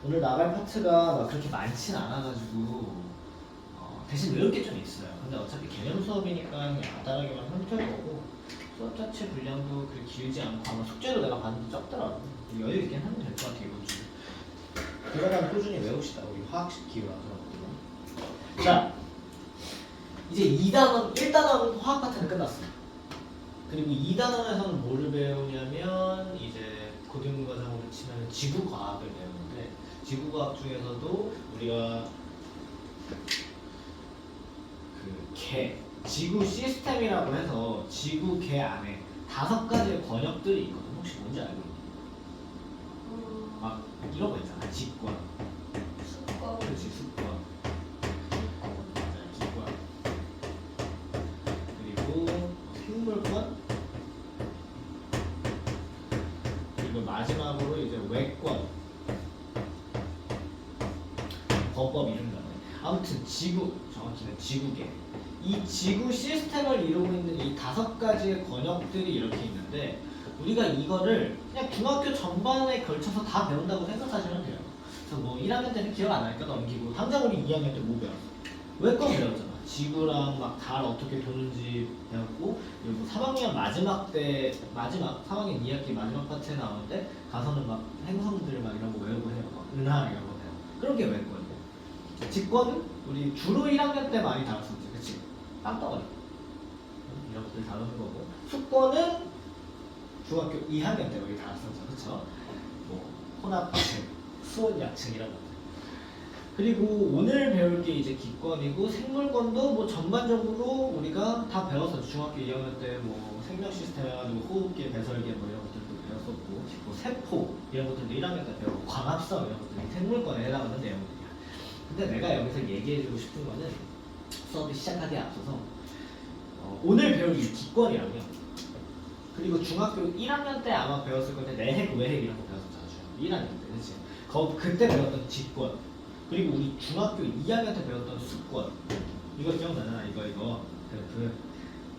오늘 나갈 파트가 막 그렇게 많진 않아가지고 대신 외울 게 좀 있어요. 근데 어차피 개념 수업이니까 그냥 간단하게만 훑을 거고 수업 자체 분량도 그렇게 길지 않고 아마 숙제도 내가 봤는데 적더라고. 여유 있게 하면 될 것 같아 이번 주. 그거만 꾸준히 외웁시다. 우리 화학식 기호라서. 자, 이제 2단원, 1단원 화학 파트는 끝났어. 그리고 2단원에서는 뭐를 배우냐면 이제 고등과정으로 치면 지구과학을 배우는데 지구과학 중에서도 우리가 그 지구 시스템이라고 해서 지구계 안에 5가지의 권역들이 있거든. 혹시 뭔지 알고 있니? 막 이런 거 있잖아. 직권, 수권, 그렇지, 수권, 기권, 그리고 생물권, 그리고 마지막으로 이제 외권, 범법 이름이라고 해. 아무튼 지구, 정확히는 지구계. 이 지구 시스템을 이루고 있는 이 5가지의 권역들이 이렇게 있는데 우리가 이거를 그냥 중학교 전반에 걸쳐서 다 배운다고 생각하시면 돼요. 그래서 뭐 1학년 때는 기억 안 나니까 넘기고 당장 우리 2학년 때 뭐 배웠어? 외권 배웠잖아. 지구랑 막 달 어떻게 도는지 배웠고 그리고 3학년 마지막 3학년 2학기 마지막 파트에 나오는데 가서는 막 행성들 막 이런 거 외우고 해요. 막 은하 이런 거 배워. 그런 게 외권이에요. 직권은 우리 주로 1학년 때 많이 다뤘었지, 그치? 땅덩어리 이런 것들 다루는 거고 수권은 중학교 2학년 때 우리 다뤘었죠, 그쵸? 뭐 혼합층, 수온약층 이런 것들. 그리고 오늘 배울 게 이제 기권이고 생물권도 뭐 전반적으로 우리가 다 배웠었죠. 중학교 2학년 때 뭐 생명 시스템 해가지고 호흡기, 배설계 뭐 이런 것들도 배웠었고 뭐 세포 이런 것들도 1학년 때 배우고 광합성 이런 것들이 생물권에 해당하는 내용들이야. 근데 내가 여기서 얘기해주고 싶은 거는 수업이 시작하기에 앞서서 오늘 배울 이 기권이랑요. 그리고 중학교 1학년 때 아마 배웠을 건데 내핵, 외핵 이런 거 배웠었잖아. 중학교 1학년 때, 그치? 그때 배웠던 직권 그리고 우리 중학교 2학년 때 배웠던 수권 이거 기억나잖아. 이거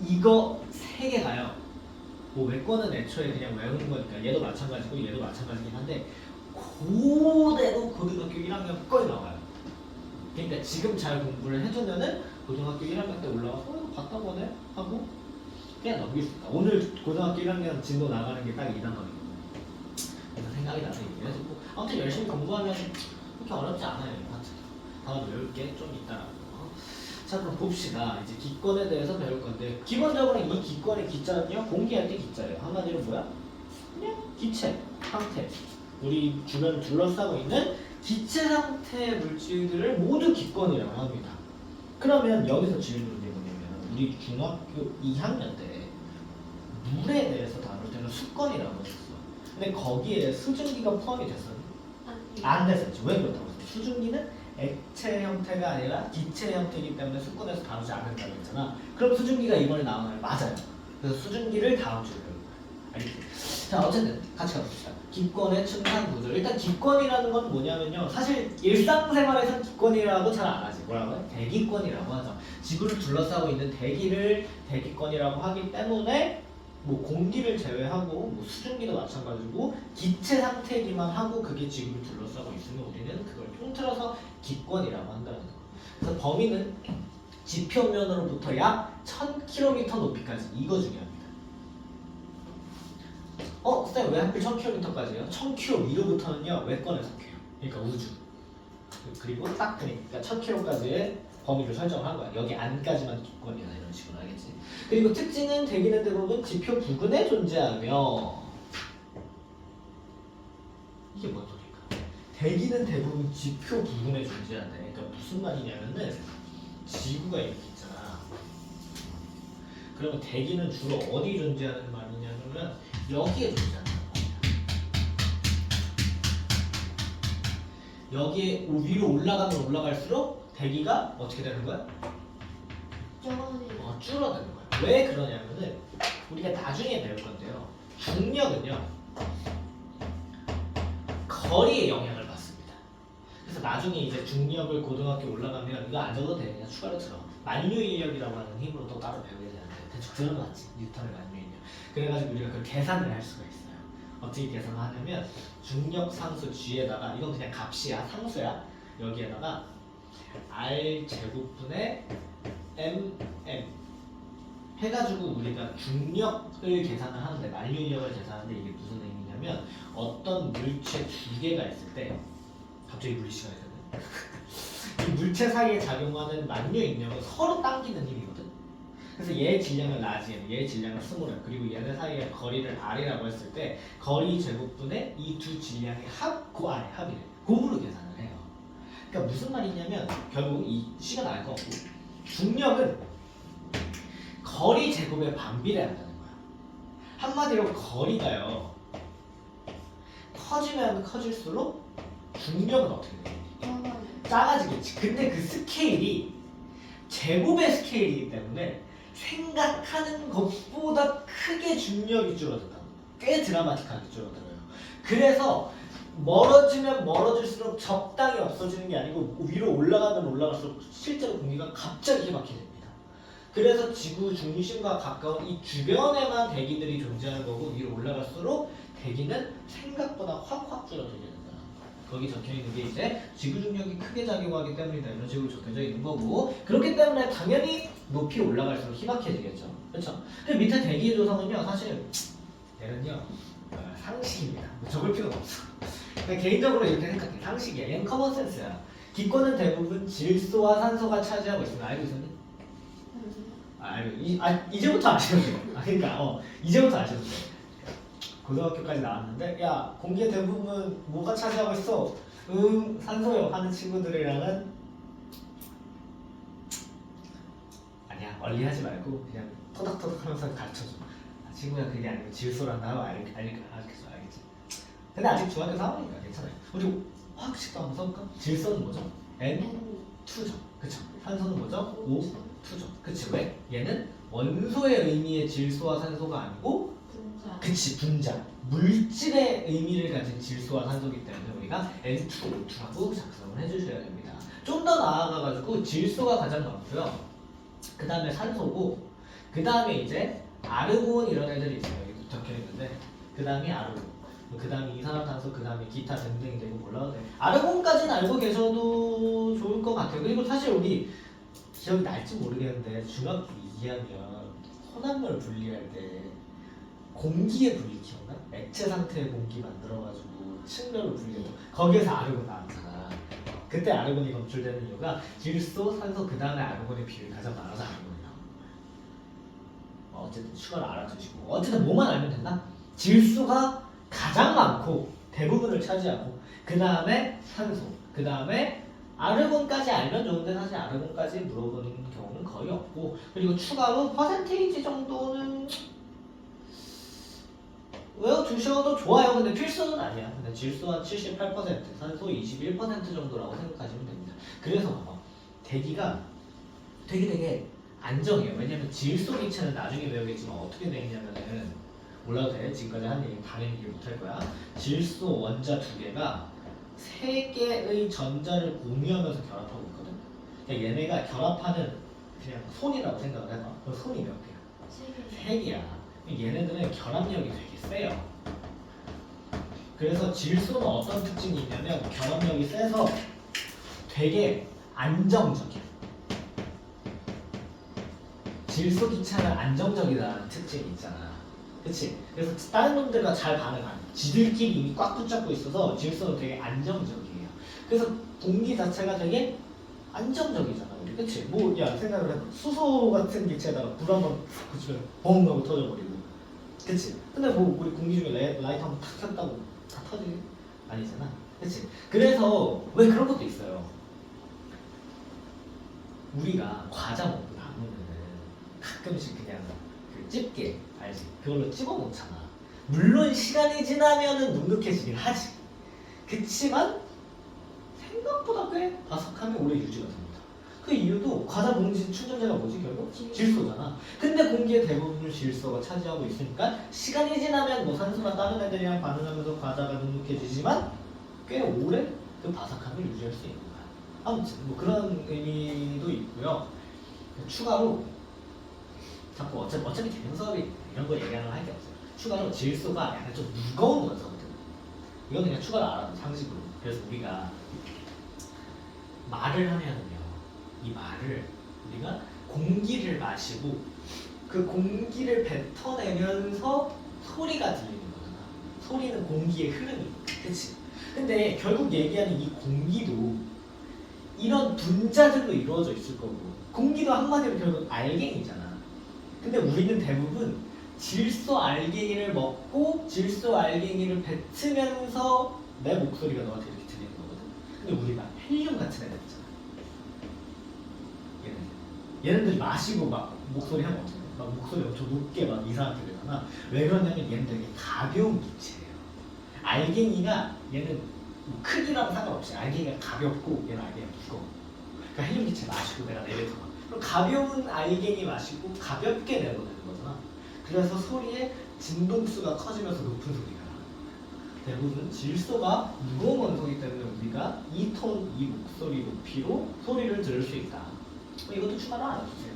이거 3개가요. 뭐 외권은 애초에 그냥 외우는 거니까 얘도 마찬가지고 얘도 마찬가지긴 한데 그대로 고등학교 1학년 거에 나와요. 그러니까 지금 잘 공부를 해두면은 고등학교 1학년 때 올라가서 봤다 보네 하고 그냥 넘길 수 있다. 오늘 고등학교 1학년 진도 나가는 게 딱 2단원이거든요. 그래서 생각이 나서 얘기해주고 아무튼 열심히 공부하면 그렇게 어렵지 않아요. 이 파트. 다만 외울 게 좀 있다라고. 자 그럼 봅시다. 이제 기권에 대해서 배울 건데 기본적으로 이 기권의 기자는요 공기할 때 기자예요. 한마디로 뭐야? 그냥 기체, 상태. 우리 주변을 둘러싸고 있는 기체 상태 물질들을 모두 기권이라고 합니다. 그러면 여기서 질문이 뭐냐면 우리 중학교 2학년 때 물에 대해서 다룰 때는 수권이라고 했었어. 근데 거기에 수증기가 포함이 됐었니? 안 됐었지. 왜 그렇다고 했어? 수증기는 액체 형태가 아니라 기체 형태이기 때문에 수권에서 다루지 않는다고 했잖아. 그럼 수증기가 이번에 나오나요? 맞아요. 그래서 수증기를 다음 주에 배울 거야. 알겠지? 자 어쨌든 같이 가봅시다. 기권의 층상 구조. 일단 기권이라는 건 뭐냐면요. 사실 일상생활에서 기권이라고 잘 안 하지. 뭐라고 해? 대기권이라고 하죠. 지구를 둘러싸고 있는 대기를 대기권이라고 하기 때문에 뭐 공기를 제외하고 뭐 수증기도 마찬가지고 기체 상태이기만 하고 그게 지구를 둘러싸고 있으면 우리는 그걸 통틀어서 기권이라고 한다는 거. 그래서 범위는 지표면으로부터 약 1000km 높이까지. 이거 중요합니다. 쌤 왜 하필 1000km까지요? 1000km 위로부터는요 외권에 속해요. 그러니까 우주. 그리고 딱 그러니까 1000km까지의 범위를 설정한 거야. 여기 안까지만 기권이다 이런 식으로 알겠지? 그리고 특징은 대기는 대부분 지표 부근에 존재하며 이게 뭔 소리일까? 대기는 대부분 지표 부근에 존재한다. 그러니까 무슨 말이냐면은 지구가 이렇게 있잖아. 그러면 대기는 주로 어디 존재하는 말이냐면 여기에 존재한다. 여기에 위로 올라가면 올라갈수록 대기가 어떻게 되는 거야? 줄어드는 거야. 왜 그러냐면은 우리가 나중에 배울 건데요. 중력은요 거리에 영향을 받습니다. 그래서 나중에 이제 중력을 고등학교 올라가면 이거 안 적어도 돼. 그냥 추가로 들어. 만유인력이라고 하는 힘으로 또 따로 배우게 되는데 대충 들어봤지. 뉴턴의 만유인력. 그래가지고 우리가 그걸 계산을 할 수가 있어요. 어떻게 계산하냐면 중력 상수 G에다가 이건 그냥 값이야, 상수야. 여기에다가 R 제곱분의 MM 해가지고 우리가 중력을 계산을 하는데 만유인력을 계산하는데 이게 무슨 의미냐면 어떤 물체 두 개가 있을 때 갑자기 물리시간이 되네. 이 물체 사이에 작용하는 만유인력은 서로 당기는 힘이거든. 그래서 얘 질량을 라지M, 얘 질량을 스몰M, 그리고 얘네 사이의 거리를 R이라고 했을 때 거리 제곱분의 이 두 질량의 합, 그 안에 합이래. 곱으로 계산을 해요. 그러니까 무슨 말이냐면 결국 이 시간 알 것 같고 중력은 거리 제곱에 반비례한다는 거야. 한마디로 거리가요 커지면 커질수록 중력은 어떻게 돼? 작아지겠지. 근데 그 스케일이 제곱의 스케일이기 때문에 생각하는 것보다 크게 중력이 줄어든다. 꽤 드라마틱하게 줄어들어요. 그래서 멀어지면 멀어질수록 적당히 없어지는 게 아니고 위로 올라가면 올라갈수록 실제로 공기가 갑자기 희박해집니다. 그래서 지구 중심과 가까운 이 주변에만 대기들이 존재하는 거고 위로 올라갈수록 대기는 생각보다 확 줄어들게 된다. 거기 적혀있는 게 이제 지구 중력이 크게 작용하기 때문이다. 이런 식으로 적혀져 있는 거고 그렇기 때문에 당연히 높이 올라갈수록 희박해지겠죠. 그렇죠? 그 밑에 대기의 조성은요 사실 얘는요 상식입니다. 뭐 적을 필요가 없어. 그냥 개인적으로 이렇게 생각해. 상식이야. 얘는 커먼센스야. 기권은 대부분 질소와 산소가 차지하고 있습니다. 알고 있었니? 이제부터 아셔도 돼요. 그러니까 이제부터 아셔도 돼요. 고등학교까지 나왔는데 야 공기의 대부분 뭐가 차지하고 있어? 산소요 하는 친구들이랑은 아니야 멀리 하지 말고 그냥 토닥토닥 하면서 가르쳐줘. 친구야 그게 아니고 질소란다 하고 알겠지. 근데 아직 중학교 4학년이니까 괜찮아요. 우리 화학식도 한번 써볼까? 질소는 뭐죠? N2죠. 그쵸? 산소는 뭐죠? O2죠. 그치? 왜? 얘는 원소의 의미의 질소와 산소가 아니고 그치 분자 물질의 의미를 가진 질소와 산소이기 때문에 우리가 N2O2라고 작성을 해주셔야 됩니다. 좀 더 나아가가지고 질소가 가장 많고요. 그 다음에 산소고 그 다음에 이제 아르곤 이런 애들이 있어요. 여기 적혀있는데 그 다음이 아르곤 그 다음에 이산화탄소 그 다음에 기타 등등이 되고 몰라도 돼. 아르곤까지는 알고 계셔도 좋을 것 같아요. 그리고 사실 우리 기억이 날지 모르겠는데 중학교 2학년 혼합물 분리할 때 공기의 분리 기억나? 액체 상태의 공기 만들어가지고 층별로 분리해서 거기에서 아르곤 나왔잖아. 그때 아르곤이 검출되는 이유가 질소, 산소 그 다음에 아르곤의 비율이 가장 많아서 아르곤이라고. 어쨌든 추가로 알아두시고 어쨌든 뭐만 알면 된다? 질소가 가장 많고 대부분을 차지하고 그 다음에 산소 그 다음에 아르곤까지 알면 좋은데 사실 아르곤까지 물어보는 경우는 거의 없고 그리고 추가로 퍼센테이지 정도는 외워두셔도 좋아요. 근데 필수는 아니야. 근데 질소 한 78%, 산소 21% 정도라고 생각하시면 됩니다. 그래서 봐봐. 대기가 되게 안정해요. 왜냐면 질소 기체는 나중에 배우겠지만 어떻게 되냐면은 몰라도 돼. 지금까지 한 얘기 당연히 이해 못할 거야. 질소 원자 두 개가 세 개의 전자를 공유하면서 결합하고 있거든. 그러니까 얘네가 결합하는 그냥 손이라고 생각을 해봐. 그럼 손이 몇 개야? 세 개야. 얘네들은 결합력이 되게 세요. 그래서 질소는 어떤 특징이 있냐면 결합력이 세서 되게 안정적이야. 질소 기체는 안정적이라는 특징이 있잖아. 그치? 그래서 다른 놈들과 잘 반응 안 해. 지들끼리 이미 꽉 붙잡고 있어서 질소는 되게 안정적이에요. 그래서 공기 자체가 되게 안정적이잖아. 우리 그치? 뭐 야 생각을 해봐. 수소 같은 기체에다가 불 한번 붙이면 뻥 하고 터져버리고 그치? 근데 뭐 우리 공기 중에 라이터 한번 탁 켰다고 다 터지게? 아니잖아. 그치? 그래서 왜 그런 것도 있어요. 우리가 과자 먹고 남으면은 가끔씩 그냥 그 집게 알지? 그걸로 찝어 먹잖아. 물론 시간이 지나면은 눅눅해지긴 하지. 그치만 생각보다 꽤 바삭함이 오래 유지가 됩니다. 그 이유도 과자 봉지 충전재가 뭐지 결국? 질소잖아. 근데 공기의 대부분을 질소가 차지하고 있으니까 시간이 지나면 뭐 산소나 다른 애들이랑 반응하면서 과자가 눅눅해지지만 꽤 오래 그 바삭함을 유지할 수 있는 거야. 아무튼 뭐 그런 의미도 있고요. 추가로 자꾸 어차피 개념 수업이 이런 거 얘기하는 거 할 게 없어요. 추가로 질소가 약간 좀 무거운 원소거든. 이건 그냥 추가로 알아도 상식으로. 그래서 우리가 말을 하면은요, 이 말을 우리가 공기를 마시고 그 공기를 뱉어내면서 소리가 들리는 거잖아. 소리는 공기의 흐름이, 그치? 근데 결국 얘기하는 이 공기도 이런 분자들로 이루어져 있을 거고, 공기도 한마디로 결국 알갱이잖아. 근데 우리는 대부분 질소 알갱이를 먹고 질소 알갱이를 뱉으면서 내 목소리가 너한테 이렇게 들리는 거거든. 근데 우리가 헬륨 같은 애들 있잖아. 얘네들이 마시고 막 목소리 하면 어떡해? 막 목소리 엄청 높게 막 이상하게 되잖아. 왜 그러냐면 얘는 되게 가벼운 기체예요. 알갱이가 얘는 뭐 크기랑 상관없이 알갱이가 가볍고 얘는 알갱이가 무거워. 그러니까 헬륨 기체 마시고 내가 내뱉어. 그럼 가벼운 알갱이 마시고 가볍게 내보내는 거잖아. 그래서 소리의 진동수가 커지면서 높은 소리가 나. 대부분 질소가 무거운 원소이기 때문에 우리가 이 톤, 이 목소리 높이로 소리를 들을 수 있다. 이것도 추가로 알아주세요.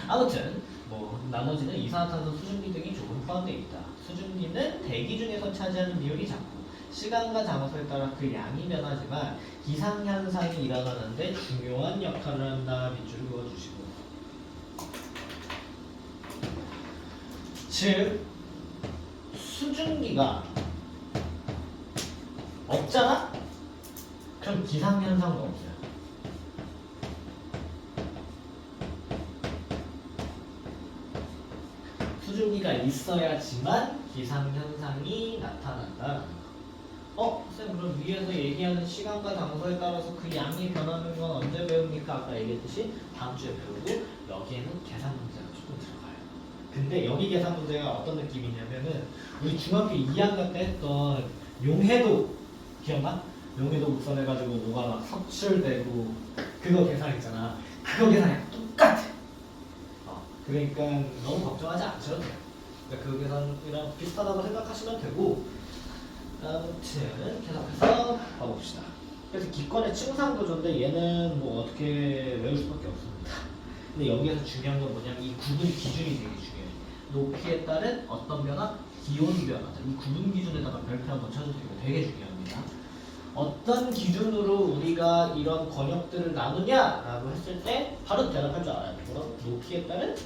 아무튼 뭐 나머지는 이산화탄소 수증기 등이 조금 포함되어 있다. 수증기는 대기 중에서 차지하는 비율이 작고 시간과 장소에 따라 그 양이 변하지만 기상현상이 일어나는데 중요한 역할을 한다. 밑줄 그어주시고, 즉 수증기가 없잖아? 그럼 기상현상도 없어요. 수증기가 있어야지만 기상현상이 나타난다라는 거. 쌤 그럼 위에서 얘기하는 시간과 장소에 따라서 그 양이 변하는 건 언제 배웁니까? 아까 얘기했듯이 다음 주에 배우고, 여기에는 계산 문제가 조금 들어가요. 근데 여기 계산 문제가 어떤 느낌이냐면은 우리 중학교 2학년 때 했던 용해도 기억나? 용해도 곡선해가지고 뭐가 막 석출되고 그거 계산했잖아. 그거 계산이랑 똑같아. 그러니까 너무 걱정하지 않으셔도 돼요. 그러니까 그 계산이랑 비슷하다고 생각하시면 되고, 아무튼 계속해서 봐봅시다. 그래서 기권의 층상구조인데 얘는 뭐 어떻게 외울 수밖에 없습니다. 근데 여기에서 중요한 건 뭐냐면 이 구분 기준이 되게 중요해요. 높이에 따른 어떤 변화? 기온 변화들. 이 구분 기준에다가 별표 한번 쳐주세요. 이거 되게 중요합니다. 어떤 기준으로 우리가 이런 권역들을 나누냐라고 했을 때 바로 대답할 줄 알아야 돼요. 높이에 따른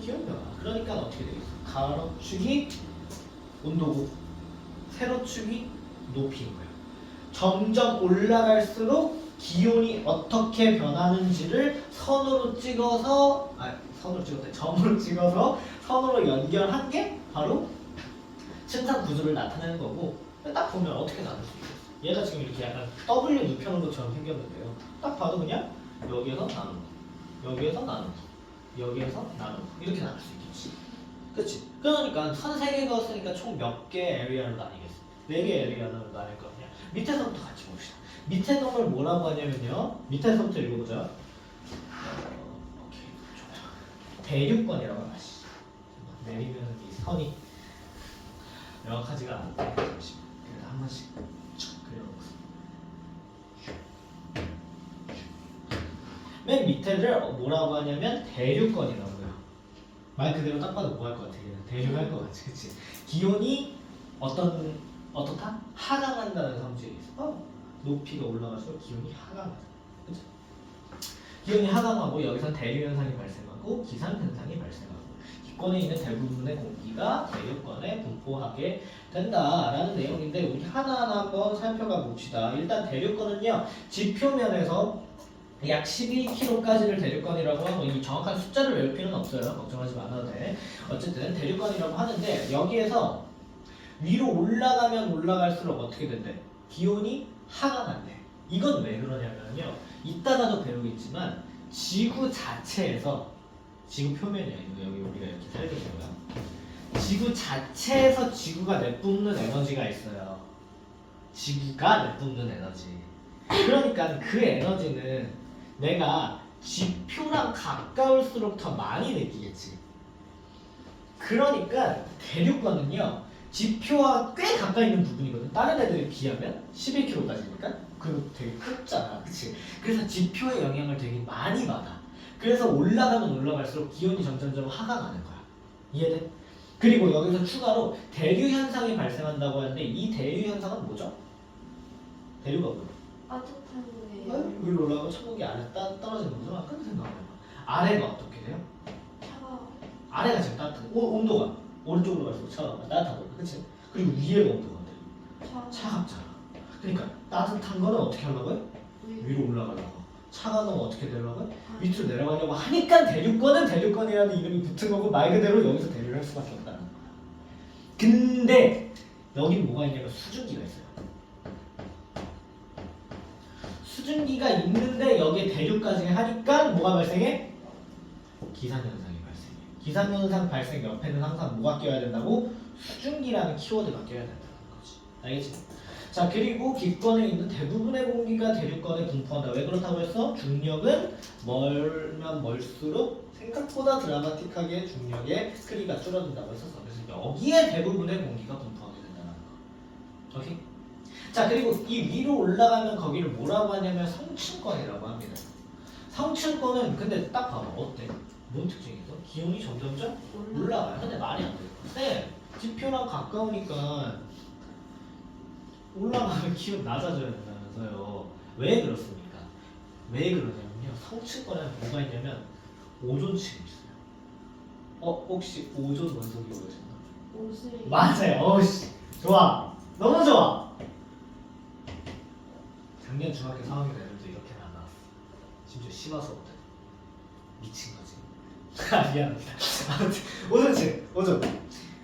기온 변화. 그러니까 어떻게 되겠어? 가로축이 온도고 세로축이 높이인 거예요. 점점 올라갈수록 기온이 어떻게 변하는지를 선으로 찍어서 점으로 찍어서 선으로 연결한 게 바로 층상 구조를 나타내는 거고, 딱 보면 어떻게 나눌 수 있어요? 얘가 지금 이렇게 약간 W 눕혀놓은 것처럼 생겼는데요. 딱 봐도 그냥 여기에서 나누고, 여기에서 나누고, 여기에서 나누고 이렇게 나눌 수 있겠지. 그치? 그러니까 선 3개 그었으니까 총 몇 개 에리어로 나뉘겠어? 4개 에리어로 나눌 거냐? 밑에서부터 같이 봅시다. 밑에 놈을 뭐라고 하냐면요. 밑에서부터 읽어보자. 오케이, 좋아요. 대륙권이라고 하시. 내리면 이 선이 명확하지가 않은데 잠시만. 그래도 한 번씩 그려놓고. 맨 밑에를 뭐라고 하냐면 대륙권이라고요. 말 그대로 딱 봐도 뭐 할 것 같아? 대륙할 것 같지, 그치? 기온이 어떻다? 하강한다는 성질이 있어. 높이가 올라갈수록 기온이 하강하죠, 그치? 기온이 하강하고 여기서 대류 현상이 발생하고 기상 현상이 발생하고 기권에 있는 대부분의 공기가 대륙권에 분포하게 된다라는 내용인데, 우리 하나하나 한번 살펴가 봅시다. 일단 대륙권은요, 지표면에서 약 11km까지를 대륙권이라고 하고, 이 정확한 숫자를 외울 필요는 없어요. 걱정하지 말아도 돼. 어쨌든 대륙권이라고 하는데, 여기에서 위로 올라가면 올라갈수록 어떻게 된대? 기온이 하강한대. 이건 왜 그러냐면요, 이따가도 배우겠지만 지구 자체에서, 지구 표면이야 이거, 여기 우리가 이렇게 살게 되고요, 지구 자체에서 지구가 내뿜는 에너지가 있어요. 지구가 내뿜는 에너지. 그러니까 그 에너지는 내가 지표랑 가까울수록 더 많이 느끼겠지. 그러니까 대륙권은요, 지표와 꽤 가까이 있는 부분이거든. 다른 애들에 비하면 11km까지니까. 그리고 되게 좁잖아, 그치? 그래서 지표의 영향을 되게 많이 받아. 그래서 올라가면 올라갈수록 기온이 점점점 하강하는 거야. 이해돼? 그리고 여기서 추가로 대류 현상이 발생한다고 하는데 이 대류 현상은 뭐죠? 대류가 뭐예요? 따뜻한 거예요. 위로 올라가고 천국이 아래 떨어지는 거죠? 아까 생각해봐. 아래가 어떻게 돼요? 차가워. 아래가 지금 따뜻해. 온도가 오른쪽으로 갈수록 차가워. 따뜻하고 그치? 그리고 위에가 온도가 어때? 차갑잖아. 그러니까 따뜻한 거는 어떻게 하려고요? 위로 올라가려고. 차가운 건 어떻게 되려고요? 밑으로 내려가려고 하니까 대류권은 대류권이라는 이름이 붙은 거고 말 그대로 여기서 대류를 할 수밖에 없다는 거야. 근데 여긴 뭐가 있냐면 수증기가 있어요. 수증기가 있는데 여기에 대류까지 하니까 뭐가 발생해? 기상현상이 발생해. 기상현상 발생 옆에는 항상 뭐가 껴야 된다고? 수증기라는 키워드가 껴야 된다는 거지. 알겠지? 자, 그리고 기권에 있는 대부분의 공기가 대류권에 분포한다. 왜 그렇다고 했어? 중력은 멀면 멀수록 생각보다 드라마틱하게 중력의 크기가 줄어든다고 했었어. 그래서 여기에 대부분의 공기가 분포하게 된다는 거. 오케이? 자, 그리고 이 위로 올라가면 거기를 뭐라고 하냐면 성층권이라고 합니다. 성층권은 근데 딱 봐봐. 어때? 뭔 특징이 있어? 기온이 점점점 올라가요. 근데 말이 안 돼. 근데 지표랑 가까우니까 올라가면 기온 낮아져야 된다면서요. 왜 그렇습니까? 왜 그러냐면요. 성층권에는 뭐가 있냐면 오존층이 있어요. 혹시 오존 원소기 오셨나? 옷을 맞아요. 어씨, 좋아. 너무 좋아. 작년 중학교 4학년 애들도 이렇게는 안 나왔어. 심지어 심화 수업 때 미친 거지. 아, 미안합니다. 아무튼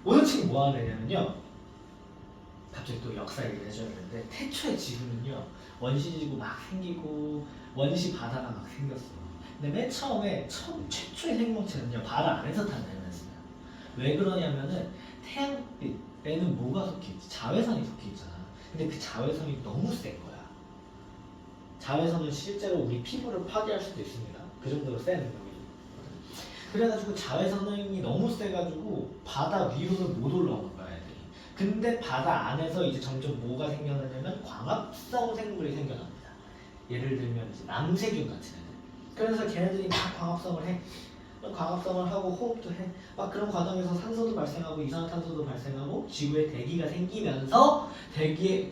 오존층이 뭐 하는 애냐면요. 갑자기 또 역사 얘기를 해줘야 되는데 태초의 지구는요 원시지구 막 생기고 원시 바다가 막 생겼어. 근데 맨 처음에 최초의 생명체는요 바다 안에서 탄생했어요. 왜 그러냐면은 태양빛에는 뭐가 속해있지? 자외선이 속해있잖아. 근데 그 자외선이 너무 센 거야. 자외선은 실제로 우리 피부를 파괴할 수도 있습니다. 그 정도로 센 능력이. 그래가지고 자외선이 너무 세가지고 바다 위로는 못 올라오는 거야. 근데 바다 안에서 이제 점점 뭐가 생겨나냐면 광합성 생물이 생겨납니다. 예를 들면 이제 남세균 같은 애들. 그래서 걔네들이 막 광합성을 해. 광합성을 하고 호흡도 해. 막 그런 과정에서 산소도 발생하고 이산화탄소도 발생하고 지구에 대기가 생기면서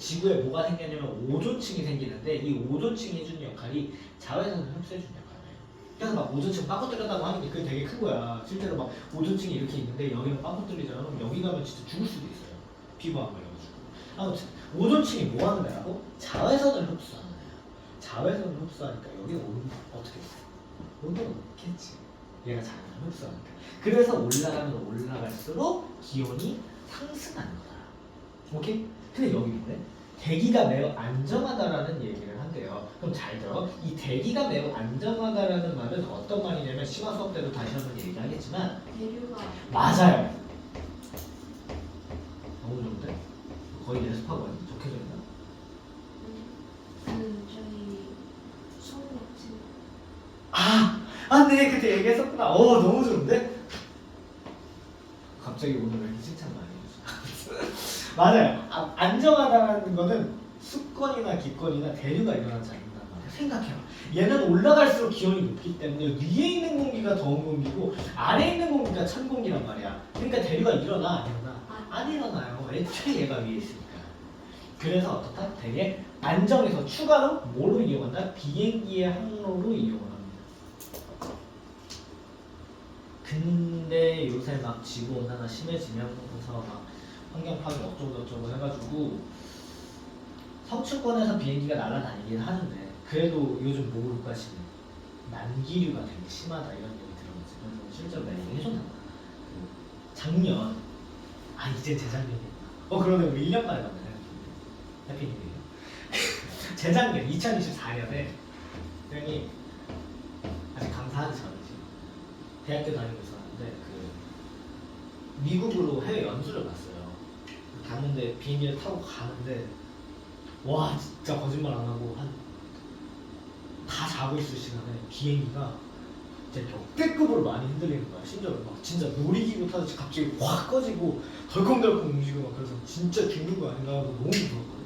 지구에 뭐가 생겼냐면 오존층이 생기는데 이 오존층이 해주는 역할이 자외선을 흡수해주는 역할이에요. 그래서 막 오존층 빵꾸 뚫렸다고 하는 게 그게 되게 큰 거야. 실제로 막 오존층이 이렇게 있는데 여기는 빵꾸 뚫리잖아. 그럼 여기 가면 진짜 죽을 수도 있어요. 피부암 걸려가지고. 아무튼 오존층이 뭐 하는 애라고? 자외선을 흡수하는 애야. 자외선을 흡수하니까 여기는 어떻게 돼? 온도가 높겠지. 얘가 자외선을 흡수하니까. 그래서 올라가면 올라갈수록 기온이 상승하는 거다. 오케이? 근데 여기 뭐래? 대기가 매우 안정하다라는 얘기를 한대요. 그럼 잘 들어. 이 대기가 매우 안정하다라는 말은 어떤 말이냐면 심화 수업 때도 다시 한번 얘기하겠지만 대류가 맞아요. 너무 좋은데? 거의 연습하고 완전 적혀져 있나? 저희 수업 같은 네, 그때 얘기했었구나. 너무 좋은데? 갑자기 오늘 왜 이렇게 칭찬 많이 해주세요? 맞아요. 안정하다는 거는 수권이나 기권이나 대류가 일어나지 않는단 말이야. 생각해봐. 얘는 올라갈수록 기온이 높기 때문에 위에 있는 공기가 더운 공기고 아래에 있는 공기가 찬 공기란 말이야. 그러니까 대류가 일어나 안 일어나? 안 일어나요. 애초에 얘가 위에 있으니까. 그래서 어떻다? 되게 안정해서 추가로 뭐로 이용한다? 비행기의 항로로 이용을 합니다. 근데 요새 막 지구온난화 심해지면서 막 환경 파괴 어쩌고 해가지고 성층권에서 비행기가 날아다니긴 하는데 그래도 요즘 모르가 지금 난기류가 되게 심하다 이런 얘기 들어봤지. 그래서 실제로 내가 얘기해줬나 봐. 작년 이제 재작년이야. 그러네. 우리 1년 만에 만나네. 해피뉴이에요. 재작년 2024년에 형이 아직 강사하기 전이지. 대학교 다니고 있었는데 미국으로 해외 연수를 갔어요. 갔는데 비행기를 타고 가는데 와 진짜 거짓말 안 하고 다 자고 있을 시간에 비행기가 진짜 역대급으로 많이 흔들리는 거야. 심지어 막 진짜 놀이기구 타듯이 갑자기 확 꺼지고 덜컹덜컹 움직이고 막 그래서 진짜 죽는 거 아닌가 하고 너무 무서웠거든.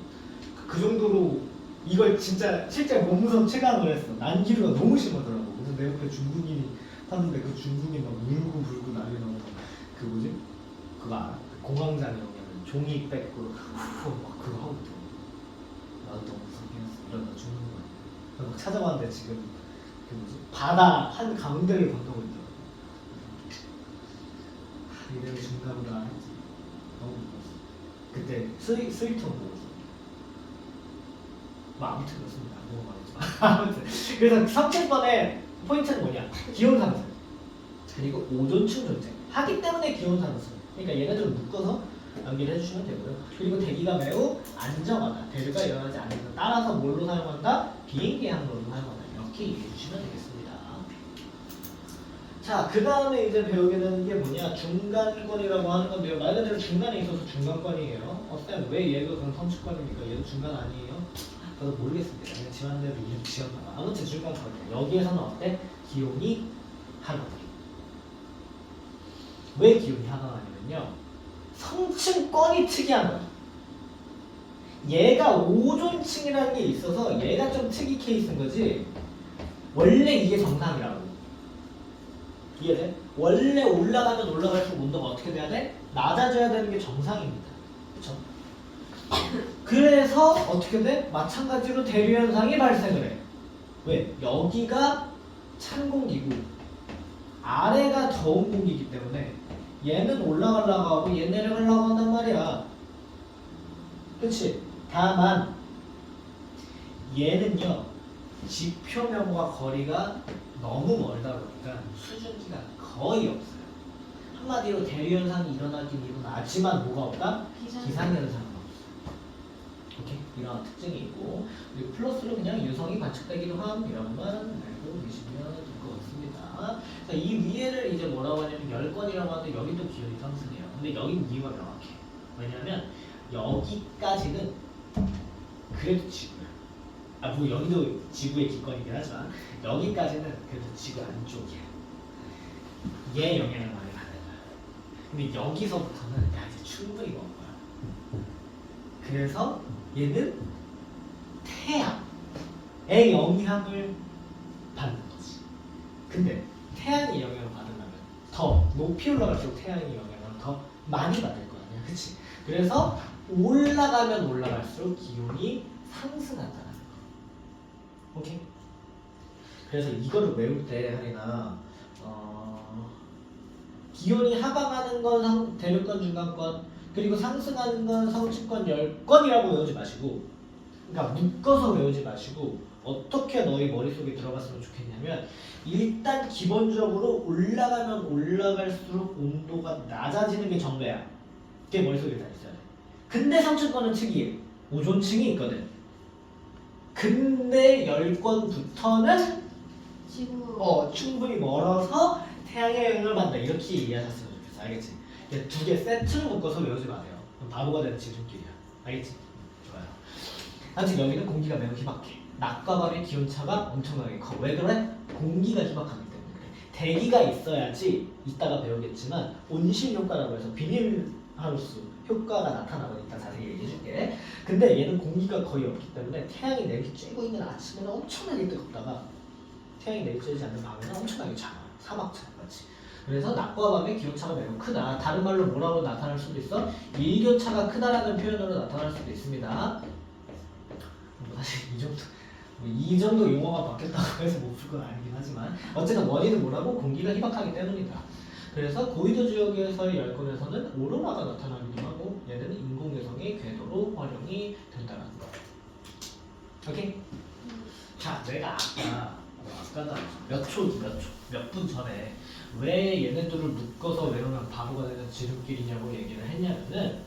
그 정도로 이걸 진짜 실제 몸무선 체감을 했어. 난기류가 너무 심하더라고. 그래서 내 옆에 중국인이 탔는데 그 중국인 막 울고 불고 난리 나고 그 뭐지? 그거 알아? 공황장애 오면 종이 뺏고 막 그거 하고 있더라고. 나도 너무 무섭긴 했어. 이러다 죽는 거야. 그래서 막 찾아봤는데 지금 그 뭐지? 바다 한 가운데를 건너고 있더라고. 이래로 중간으로 안 했지. 너무 무서웠어. 그때 스위트홈 보고 뭐 아무튼 그렇습니다. 안 보고 말했지만 아무튼 그래서 37번의 포인트는 뭐냐? 기온 상승 그리고 오존층 존재 하기 때문에 기온 상승. 그러니까 얘네들을 묶어서 연기를 해주시면 되고요. 그리고 대기가 매우 안정하다. 대류가 일어나지 않는다. 따라서 뭘로 사용한다? 비행기 항로로 사용한다. 이렇게 이해해 주시면 되겠습니다. 자, 그 다음에 이제 배우게 되는 게 뭐냐? 중간권이라고 하는 건데요. 말 그대로 중간에 있어서 중간권이에요. 어쌤 왜 얘가 그럼 성취권입니까? 얘도 중간 아니에요? 저도 모르겠습니다. 그냥 지원대로 이름 지었나 봐. 아무튼 중간권이에요. 여기에서는 어때? 기온이 하강. 왜 기온이 하강하냐면요. 성층권이 특이한 거야. 얘가 오존층이라는 게 있어서 얘가 좀 특이 케이스인 거지. 원래 이게 정상이라고. 이해돼? 원래 올라가면 올라갈수록 온도가 어떻게 돼야 돼? 낮아져야 되는 게 정상입니다. 그쵸? 그래서 어떻게 돼? 마찬가지로 대류 현상이 발생을 해. 왜? 여기가 찬 공기고 아래가 더운 공기이기 때문에 얘는 올라가려고 하고 얘 내려가려고 한단 말이야. 그치? 다만 얘는요 지표면과 거리가 너무 멀다 보니까 수증기가 거의 없어요. 한마디로 대류현상이 일어나긴 일어나지만 뭐가 없다? 기상현상이 없어. 오케이? 이런 특징이 있고 그리고 플러스로 그냥 유성이 관측되기도 함이라고만 알고 계시면 될 것 같습니다. 자, 이 위에를 이제 뭐라고 하냐면 열권이라고 하는데 여기도 기온이 상승해요. 근데 여긴 이유가 명확해. 왜냐면 여기까지는 그래도 지구야. 아, 뭐 여기도 지구의 기권이긴 하지만 여기까지는 그래도 지구 안쪽이야. 얘 영향을 많이 받는 거야. 근데 여기서부터는 야 이제 충분히 먹은 거야. 그래서 얘는 태양의 영향을 받는 거지. 근데 태양의 영향을 받으려면 더 높이 올라갈수록 태양의 영향을 더 많이 받을 거 아니야, 그치? 그래서 올라가면 올라갈수록 기온이 상승한다는 거. 오케이? 그래서 이거를 외울 때 하리나 기온이 하강하는 건 대륙권, 중간권, 그리고 상승하는 건 성층권, 열권이라고 외우지 마시고, 그러니까 묶어서 외우지 마시고 어떻게 너희 머릿속에 들어갔으면 좋겠냐면 일단 기본적으로 올라가면 올라갈수록 온도가 낮아지는 게 정배야. 그게 머릿속에 다 있어야 돼. 근데 성층권은 특이해. 오존층이 있거든. 근데 열권부터는 지구 충분히 멀어서 태양의 영향을 받는다. 이렇게 이해하셨으면 좋겠어. 알겠지? 두 개 세트를 묶어서 외우지 마세요. 그럼 바보가 되는 지름길이야. 알겠지? 좋아요. 아무튼 여기는 공기가 매우 희박해. 낮과 밤의 기온차가 엄청나게 커. 왜 그래? 공기가 희박하기 때문에 그래. 대기가 있어야지 이따가 배우겠지만 온실 효과라고 해서 비닐하우스 효과가 나타나고 이따 자세히 얘기해줄게. 근데 얘는 공기가 거의 없기 때문에 태양이 내리쬐고 있는 아침에는 엄청나게 뜨겁다가 태양이 내리쬐지 않는 밤에는 엄청나게 차가워. 사막차 같이. 그래서 낮과 밤의 기온차가 매우 크다. 다른 말로 뭐라고 나타날 수도 있어? 일교차가 크다라는 표현으로 나타날 수도 있습니다. 사실 이 정도 용어가 바뀌었다고 해서 못 풀 건 아니긴 하지만 어쨌든 원인은 뭐라고? 공기가 희박하기 때문이다. 그래서 고위도 지역에서의 열권에서는 오로라가 나타나기도 하고 얘는 인공위성의 궤도로 활용이 된다는 거. 오케이? 자, 내가 아까도 몇 분 전에 왜 얘네들을 묶어서 외우면 바보가 되는 지름길이냐고 얘기를 했냐면은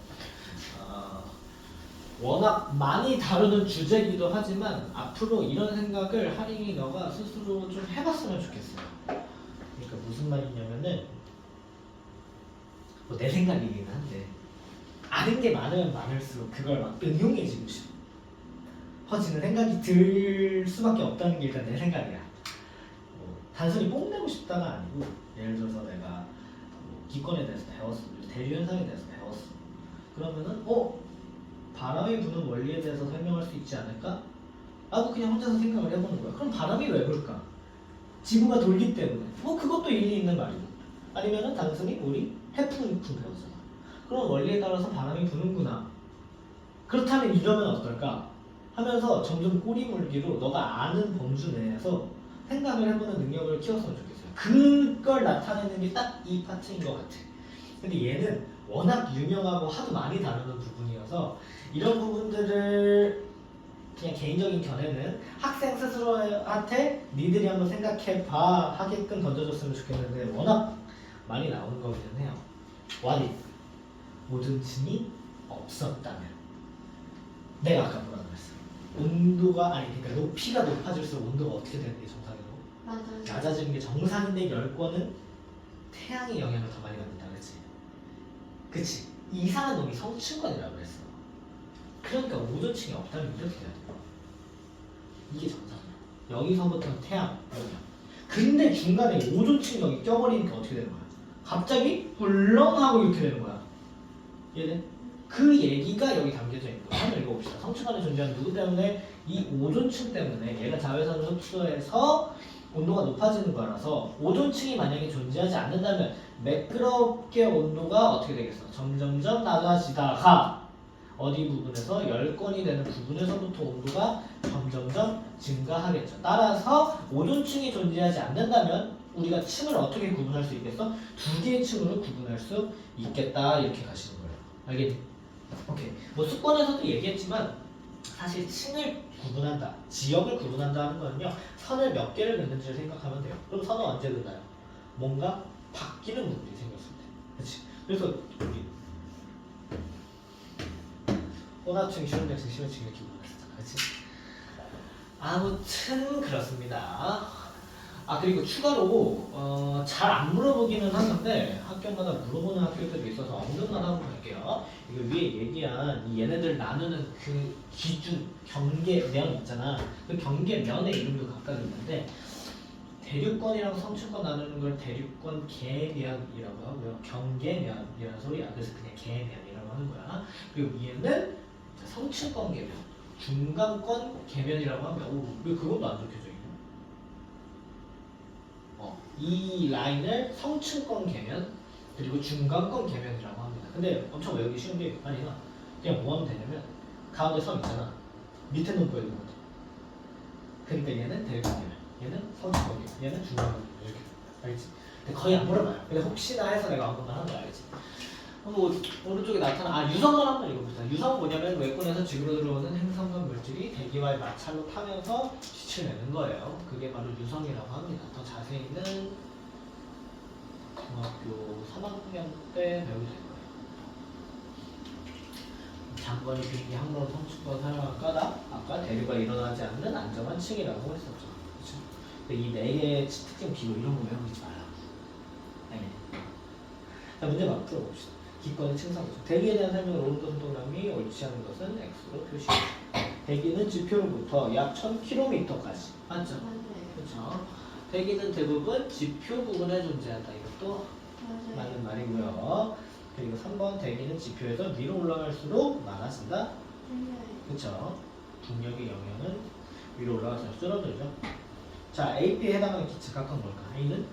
워낙 많이 다루는 주제이기도 하지만 앞으로 이런 생각을 하링이 너가 스스로 좀 해봤으면 좋겠어요. 그러니까 무슨 말이냐면은 뭐 내 생각이긴 한데 아는 게 많으면 많을수록 그걸 막 응용해지고 싶어. 퍼지는 생각이 들 수밖에 없다는 게 일단 내 생각이야. 단순히 뽐내고 싶다가 아니고 예를 들어서 내가 기권에 대해서 배웠어. 대류 현상에 대해서 배웠어. 그러면은 바람이 부는 원리에 대해서 설명할 수 있지 않을까? 라고 그냥 혼자서 생각을 해보는 거야. 그럼 바람이 왜 불까? 지구가 돌기 때문에. 그것도 일리 있는 말이고. 아니면은 단순히 우리 해풍 배웠잖아. 그런 원리에 따라서 바람이 부는구나. 그렇다면 이러면 어떨까? 하면서 점점 꼬리 물기로 너가 아는 범주 내에서 생각을 해보는 능력을 키웠으면 좋겠어요. 그걸 나타내는 게 딱 이 파트인 것 같아. 근데 얘는 워낙 유명하고 하도 많이 다루는 부분이어서 이런 부분들을 그냥 개인적인 견해는 학생 스스로한테 니들이 한번 생각해봐 하게끔 던져줬으면 좋겠는데 워낙 많이 나오는 거기는 해요. What if 모든 층이 없었다면? 내가 아까 뭐라 그랬어? 온도가 아니 그러니까 높이가 높아질수록 온도가 어떻게 되는 게 정상이고 맞아요. 낮아지는 게 정상인데 열권은 태양의 영향을 더 많이 받는다 그랬지? 그치? 이 이상한 놈이 성층권이라고 그랬어. 그러니까 오존층이 없다면 이렇게 돼야 돼. 이게 정상이야. 여기서부터 태양 영향. 근데 중간에 오존층이 여기 껴버리니까 어떻게 되는 거야? 갑자기 헐렁하고 이렇게 되는 거야. 얘는 그 얘기가 여기 담겨져 있는 거야. 한번 읽어봅시다. 성층권에 존재하는 누구 때문에? 이 오존층 때문에 얘가 자외선을 흡수해서 온도가 높아지는 거라서 오존층이 만약에 존재하지 않는다면 매끄럽게 온도가 어떻게 되겠어? 점점점 낮아지다가 어디 부분에서 열권이 되는 부분에서부터 온도가 점점점 증가하겠죠. 따라서 오존층이 존재하지 않는다면 우리가 층을 어떻게 구분할 수 있겠어? 두 개의 층으로 구분할 수 있겠다 이렇게 가시는 거예요. 알겠니? 오케이. 뭐 수권에서도 얘기했지만 사실 층을 구분한다, 지역을 구분한다 하는 거는요 선을 몇 개를 긋는지를 생각하면 돼요. 그럼 선은 언제 긋나요? 뭔가 바뀌는 부분이 생겼을 때. 그렇지? 그래서 우리 호나층, 시온층, 시온층 이렇게 구분했었잖아. 그렇지? 아무튼 그렇습니다. 아 그리고 추가로 잘 안 물어보기는 하는데 학교마다 물어보는 학교들이 있어서 언급만 하고 갈게요. 이거 위에 얘기한 이 얘네들 나누는 그 기준 경계면 있잖아. 그 경계면의 이름도 각각 있는데 대륙권이랑 성층권 나누는 걸 대륙권 계면이라고 하고요. 경계면이라는 소리야. 그래서 그냥 계면이라고 하는 거야. 그리고 위에는 성층권 계면, 중간권 계면이라고 하면 왜 그것도 안 적혀져 있냐? 이 라인을 성층권 계면 그리고 중간권 계면이라고 합니다. 근데 엄청 외우기 쉬운 게 아니라 그냥 뭐 하면 되냐면 가운데 선 있잖아. 밑에 놈 보여주는 거지. 그러니까 얘는 대륙권 계면, 얘는 성층권 계면, 얘는 중간권 계면 이렇게. 알겠지? 근데 거의 안 물어봐요. 근데 혹시나 해서 내가 언급만 하는 거 알겠지? 뭐 오른쪽에 나타나 유성만 한번 읽어봅시다. 유성은 뭐냐면 외권에서 지구로 들어오는 행성과 물질이 대기와의 마찰로 타면서 빛을 내는 거예요. 그게 바로 유성이라고 합니다. 더 자세히는 중학교 3학년 때 배우게 될 거예요. 장관이 비행기 항로 성층권 사용한 까닭 아까 대류가 일어나지 않는 안정한 층이라고 했었죠. 그렇죠? 근데 이 네 개의 특징 비로 이런 거 외우지 말라. 알겠니? 자 문제 막 풀어봅시다. 기권의 층상이죠. 대기에 대한 설명을 오른쪽 동그라미 옳지 않은 것은 X로 표시해요. 대기는 지표로부터 약 1000km까지 맞죠? 맞아요. 그렇죠. 대기는 대부분 지표 부근에 존재한다. 이것도 맞아요. 맞는 말이고요. 그리고 3번 대기는 지표에서 위로 올라갈수록 많아진다. 맞아요. 그렇죠. 중력의 영향은 위로 올라갈수록 줄어들죠. 자, AP에 해당하는 기체 각각 뭘까? A는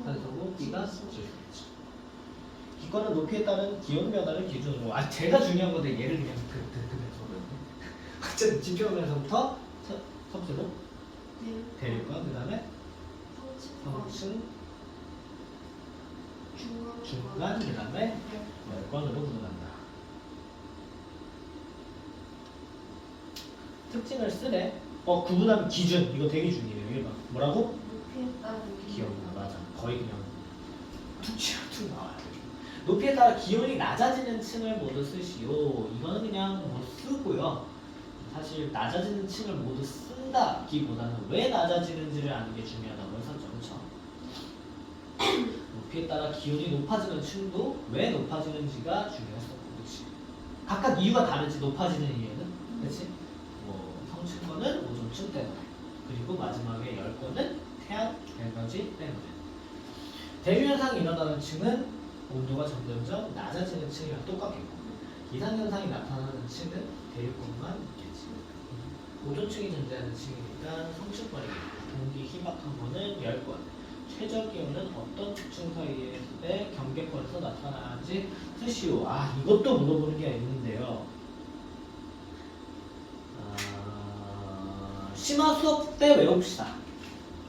산소고 B가 질소겠죠. 기권은 높이에 따른 기온 변화를 기준으로 제가 중요한 건데 얘를 그냥 어쨌든 지표면에서부터 섭수로 대륙과 그 다음에 성층 중간 그 다음에 열권으로 구분한다. 특징을 쓰래. 구분하면 기준 이거 되게 중요해요. 이게 뭐라고? 높이에 따른 기온이나 맞아. 거의 그냥 툭 치고 툭 나와요. 높이에 따라 기온이 낮아지는 층을 모두 쓰시오. 이거는 그냥 못 쓰고요. 사실 낮아지는 층을 모두 쓴다기보다는 왜 낮아지는지를 아는 게 중요하다고 했었죠. 그렇죠? 높이에 따라 기온이 높아지는 층도 왜 높아지는지가 중요했었고, 그렇지? 각각 이유가 다르지. 높아지는 이유는, 그렇지? 뭐 성층권은 오존층 때문에, 그리고 마지막에 열권은 태양 에너지 때문에. 대류 현상이 일어나는 층은 온도가 점점점 낮아지는 층이랑 똑같겠고, 이상현상이 나타나는 층은 대륙권만 있겠지. 오존층이 존재하는 층이니까 성층권이겠고, 공기 희박한 거는 열권, 최저 기온은 어떤 특징 사이의 경계권에서 나타나는지 쓰시오. 아, 이것도 물어보는 게 있는데요. 심화 수업 때 외웁시다.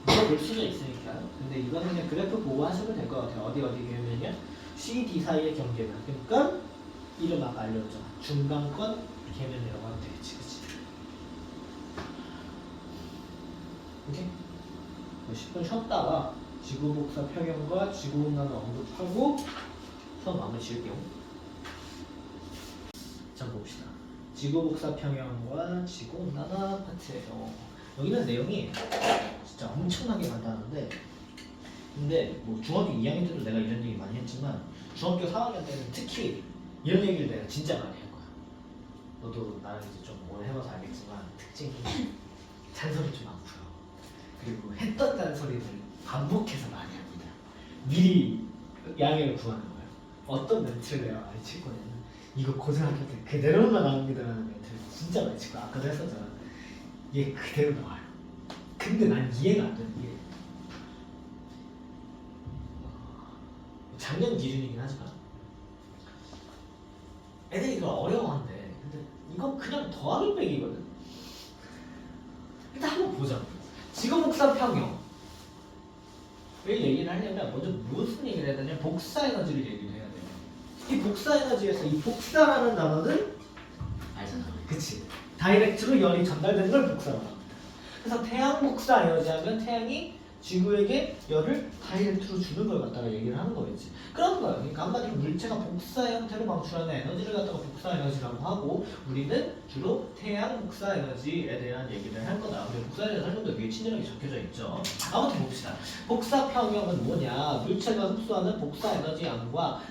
물어볼 수는 있으니까. 근데 이거는 그냥 그래프 보고 하시면 될 것 같아요. 어디 계면요? C, D 사이의 경계면. 그러니까 이름 아까 알려줬잖아. 중간권 계면이라고 하면 되겠지, 그치? 오케이? 10분 쉬었다가 지구복사 평형과 지구온난화 언급하고 수업 마무리 지을게요. 자, 봅시다. 지구복사 평형과 지구온난화 파트예요. 여기는 내용이 진짜 엄청나게 간단한데, 근데 뭐 중학교 2학년 때도 내가 이런 얘기 많이 했지만 중학교 4학년 때는 특히 이런 얘기를 내가 진짜 많이 할 거야. 너도 나랑 이제 좀 오래 해봐서 알겠지만 특징이 잔소리 좀 많고요. 그리고 했던 잔소리를 반복해서 많이 합니다. 미리 양해를 구하는 거예요. 어떤 멘트를 내가 많이 칠 거냐면 이거 고등학교 때 그대로만 나옵니다라는 멘트를 진짜 많이 치고 아까도 했었잖아. 얘 그대로 나와요. 근데 난 이해가 안 되는 게 작년 기준이긴 하지만 애들이 이걸 어려워한대. 근데 이건 그냥 더하기 빼기거든. 일단 한번 보자. 지구복사 평형 왜 얘기를 하냐면 먼저 무슨 얘기를 해야 되냐면 복사 에너지를 얘기를 해야 돼요. 이 복사 에너지에서 이 복사라는 단어는 알잖아. 그치? 다이렉트로 열이 전달되는 걸 복사라고 합니다. 그래서 태양 복사 에너지 하면 태양이 지구에게 열을 다이렉트로 주는 걸 갖다가 얘기를 하는 거겠지. 그런 거예요. 그러니까 한마디로 물체가 복사 형태로 방출하는 에너지를 갖다가 복사 에너지라고 하고 우리는 주로 태양 복사 에너지에 대한 얘기를 할 거다. 근데 복사 에너지 설명도 여기 친절하게 적혀져 있죠. 아무튼 봅시다. 복사 평형은 뭐냐? 물체가 흡수하는 복사 에너지 양과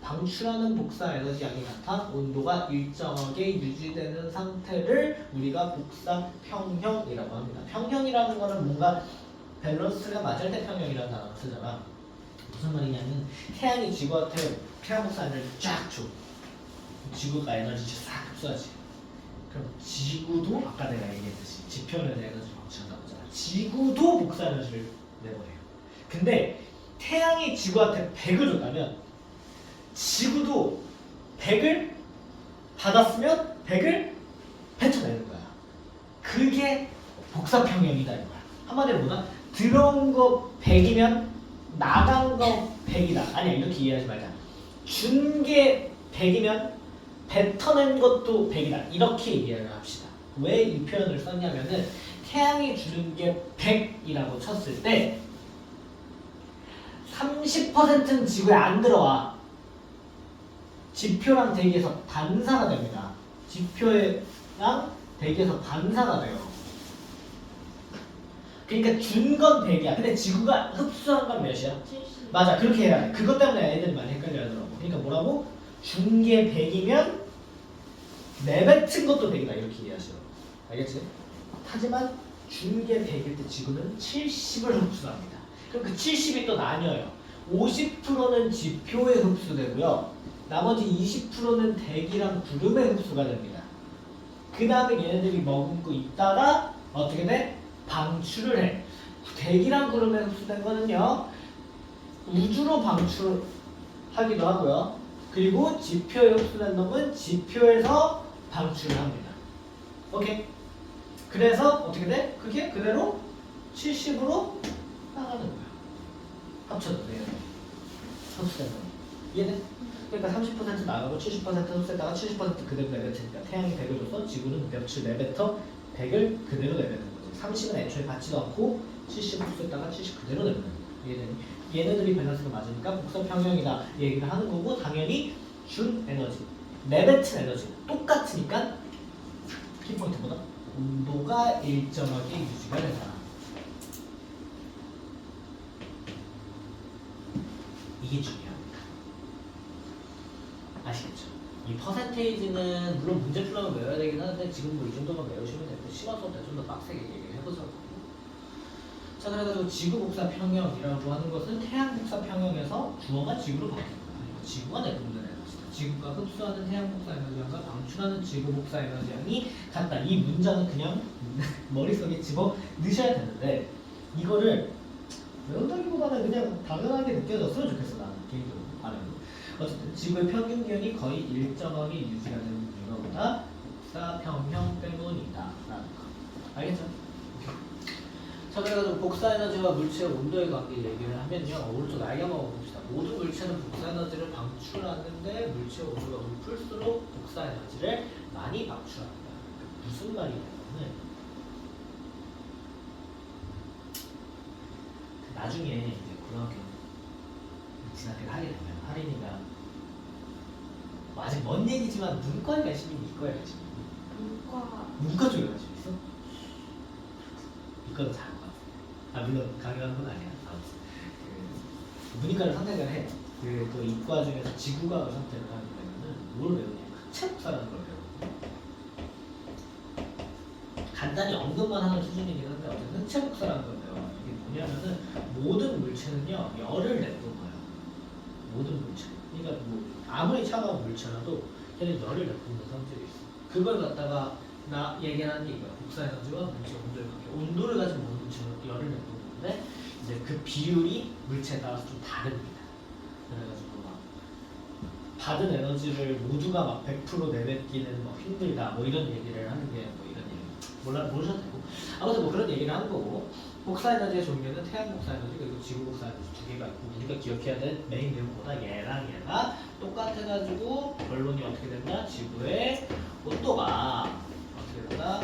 방출하는 복사 에너지 양이 같아 온도가 일정하게 유지되는 상태를 우리가 복사 평형이라고 합니다. 평형이라는 거는 뭔가 밸런스가 맞을 때 평형이라는 단어를 쓰잖아. 무슨 말이냐면 태양이 지구한테 태양 복사 에너지를 쫙 줘. 지구가 에너지를 싹 흡수하지. 그럼 지구도 아까 내가 얘기했듯이 지표면에 에너지를 방출한다고 했잖아. 지구도 복사 에너지를 내보내요. 근데 태양이 지구한테 100을 줬다면 지구도 100을 받았으면 100을 뱉어내는 거야. 그게 복사 평형이다 이거야. 한마디로 뭐다? 들어온 거 100이면 나간 거 100이다. 아니야, 이렇게 이해하지 말자. 준 게 100이면 뱉어낸 것도 100이다. 이렇게 이해를 합시다. 왜 이 표현을 썼냐면은 태양이 주는 게 100이라고 쳤을 때 30%는 지구에 안 들어와. 지표랑 대기에서 반사가 됩니다. 지표랑 대기에서 반사가 돼요. 그러니까 준 건 100이야. 근데 지구가 흡수한 건 몇이야? 70. 맞아, 그렇게 해야 돼. 그것 때문에 애들이 많이 헷갈려 하더라고. 그러니까 뭐라고? 준 게 100이면 내뱉은 것도 100이다. 이렇게 이해하시라고. 알겠지? 하지만 준 게 100일 때 지구는 70을 흡수합니다. 그럼 그 70이 또 나뉘어요. 50%는 지표에 흡수되고요. 나머지 20%는 대기랑 구름에 흡수가 됩니다. 그 다음에 얘네들이 머금고 있다가 어떻게 돼? 방출을 해. 대기랑 구름에 흡수된 거는요 우주로 방출하기도 하고요. 그리고 지표에 흡수된 놈은 지표에서 방출을 합니다. 오케이? 그래서 어떻게 돼? 그게 그대로 70으로 나가는 거야. 합쳐도 돼요. 흡수된 거. 이해돼? 그러니까 30% 나가고 70% 흡수했다가 70% 그대로 내뱉으니까 태양이 100을 줘서 지구는 몇을 내뱉어 100을 그대로 내뱉는 거지. 30은 애초에 받지도 않고 70 흡수했다가 70 그대로 내뱉는 거야. 이해되니? 얘네들이 밸런스가 맞으니까 복선 평형이다 얘기를 하는 거고 당연히 준 에너지, 내뱉은 에너지 똑같으니까 키포인트보다 온도가 일정하게 유지가 된다. 이게 중요합니다. 아시겠죠? 이 퍼센테이지는 물론 문제 풀어서 외워야 되긴 하는데 지금 뭐 이 정도만 외우시면 되고 심화 수업 때 좀 더 빡세게 얘기해보자고. 자, 그래가지고 지구 복사 평형이라고 하는 것은 태양 복사 평형에서 주어가 지구로 바뀌는 거야. 지구가 내뿜는 에너지다. 지구가 흡수하는 태양 복사 에너지양과 방출하는 지구 복사 에너지양이 같다. 이 문장은 그냥 머릿속에 집어 넣으셔야 되는데 이거를 외운다기보다는 그냥 당연하게 느껴졌으면 좋겠어 나는 개인적으로 반응으로. 어쨌든 지구의 평균 기온이 거의 일정하게 유지가 되는 이유가 뭐다? 복사평형 때문이다 라는 거. 알겠죠? 자, 그래가지고 복사에너지와 물체의 온도의 관계 얘기를 하면요, 오른쪽 날개 한번 봅시다. 모든 물체는 복사에너지를 방출하는데 물체의 온도가 높을수록 복사에너지를 많이 방출합니다. 무슨 말이냐면은 나중에 이제 고등학교 진학을 하게 되면 하린이가 뭐 아직 먼 얘기지만 문과에 관심이 있니 이과에 관심이 있니? 문과 쪽에 관심 있어? 이과도 잘할 것 같아. 아 물론 강요하는 건 아니야. 아무튼 문이과를 선택을 해. 또 이과 중에서 지구과학을 선택을 하게 되면은 뭘 배우냐? 흑체복사라는 걸 배우거든. 간단히 언급만 하는 수준이긴 한데 어쨌든 흑체복사라는 걸 배워요. 이게 뭐냐면은 모든 물체는요 열을 내뿜어요. 모든 물체. 그러니까 뭐 아무리 차가운 물체라도 걔는 열을 내뿜는 성질이 있어. 그걸 갖다가 나 얘기하는 게 이거야. 복사에너지와 물체 온도의 관계. 온도를 가진 모든 물체는 열을 내뿜는데 이제 그 비율이 물체에 따라서 좀 다릅니다. 그래가지고 막 받은 에너지를 모두가 막 100% 내뱉기는 뭐 힘들다. 뭐 이런 얘기를 하는 게 뭐 이런 얘기 모르셔도 되고 아무튼 뭐 그런 얘기를 하는 거고. 복사에너지의 종류는 태양 복사에너지 그리고 지구 복사에너지 두 개가 있고 우리가 기억해야 될 메인 내용보다 얘랑 얘가 똑같아가지고 결론이 어떻게 됐냐? 지구의 온도가 어떻게 된다?